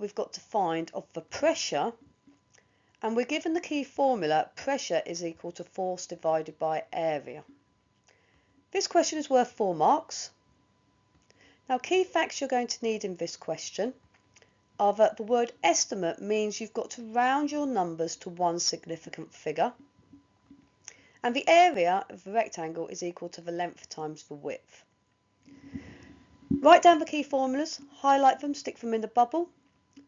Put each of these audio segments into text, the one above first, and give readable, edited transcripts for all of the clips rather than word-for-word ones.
we've got to find of the pressure, and we're given the key formula, pressure is equal to force divided by area. This question is worth 4 marks. Now, key facts you're going to need in this question are that the word estimate means you've got to round your numbers to one significant figure, and the area of the rectangle is equal to the length times the width. Write down the key formulas, highlight them, stick them in the bubble,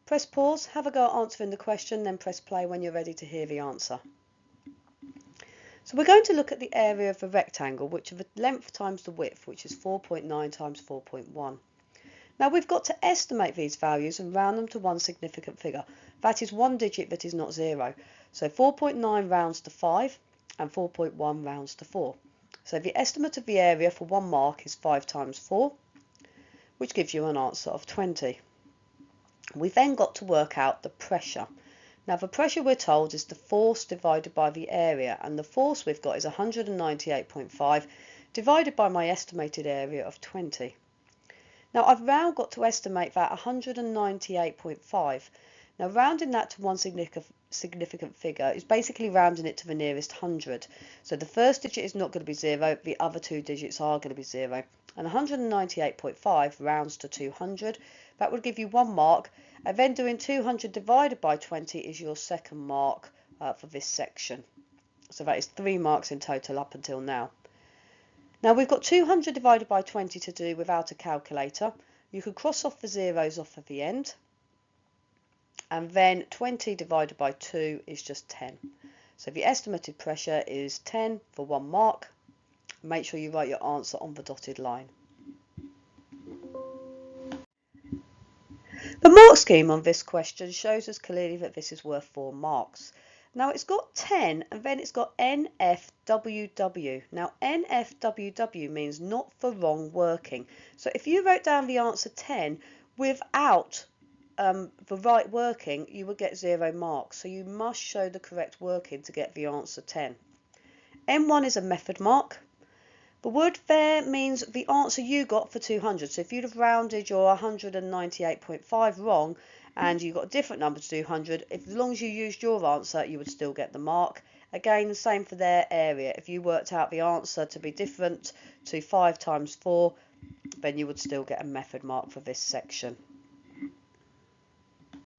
press pause, have a go at answering the question, then press play when you're ready to hear the answer. So we're going to look at the area of the rectangle, which is the length times the width, which is 4.9 times 4.1. Now we've got to estimate these values and round them to one significant figure. That is one digit that is not 0. So 4.9 rounds to 5 and 4.1 rounds to 4. So the estimate of the area for 1 mark is 5 times 4, which gives you an answer of 20. We then got to work out the pressure. Now the pressure we're told is the force divided by the area, and the force we've got is 198.5 divided by my estimated area of 20. Now I've now got to estimate that 198.5. Now rounding that to one significant figure is basically rounding it to the nearest 100. So the first digit is not going to be 0, the other 2 digits are going to be 0. And 198.5 rounds to 200. That would give you 1 mark, and then doing 200 divided by 20 is your second mark for this section. So that is 3 marks in total up until now. Now we've got 200 divided by 20 to do without a calculator. You could cross off the zeros off at the end, and then 20 divided by 2 is just 10. So the estimated pressure is 10 for 1 mark. Make sure you write your answer on the dotted line. The mark scheme on this question shows us clearly that this is worth 4 marks. Now it's got 10 and then it's got NFWW. Now NFWW means not for wrong working. So if you wrote down the answer 10 without the right working, you would get 0 marks. So you must show the correct working to get the answer 10. N1 is a method mark. The word there means the answer you got for 200. So if you'd have rounded your 198.5 wrong and you got a different number to 200, as long as you used your answer, you would still get the mark. Again, the same for their area. If you worked out the answer to be different to 5 times 4, then you would still get a method mark for this section.